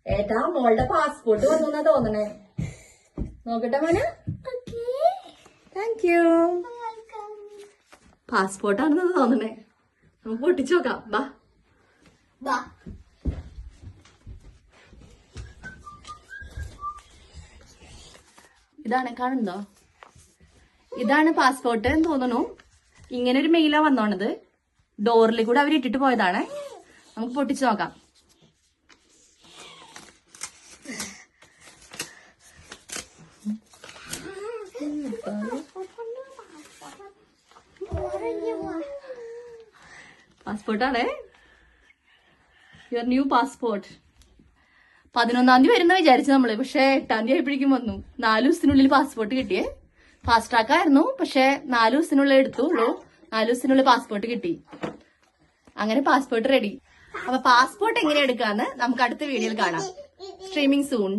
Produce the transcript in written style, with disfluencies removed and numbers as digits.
ഏട്ടാ മോളുടെ പാസ്പോർട്ട് വന്നു തോന്നണേ. നോക്കട്ടെ മോനെ. Thank you. പാസ്പോർട്ടാണെന്ന് തോന്നണേ. നമുക്ക് പൊട്ടിച്ചു നോക്കാം. ബാ. ഇതാണ് കാണുന്നോ? ഇതാണ് പാസ്പോർട്ട് എന്ന് തോന്നുന്നു. ഇങ്ങനെ ഒരു മെയിലാ വന്നോണത്. ഡോറിൽ കൂടെ അവരിട്ടിട്ട് പോയതാണ്. നമുക്ക് പൊട്ടിച്ചു നോക്കാം. പാസ്പോർട്ടാണേ. Your new passport. 11-ാം തീയതി വരുന്ന വിചാരിച്ചു നമ്മള്. പക്ഷെ 8-ാം തീയതി ആയപ്പോഴേക്കും വന്നു. 4 ദിവസത്തിനുള്ളിൽ പാസ്പോർട്ട് കിട്ടിയേ. ഫാസ്റ്റ് ട്രാക്ക് ആയിരുന്നു. പക്ഷെ 4 ദിവസത്തിനുള്ളിൽ എടുത്തുള്ളൂ. 4 ദിവസത്തിനുള്ളിൽ പാസ്പോർട്ട് കിട്ടി. അങ്ങനെ പാസ്പോർട്ട് റെഡി. അപ്പൊ പാസ്പോർട്ട് എങ്ങനെ എടുക്കാന്ന് നമുക്ക് അടുത്ത വീഡിയോയിൽ കാണാം. Streaming soon.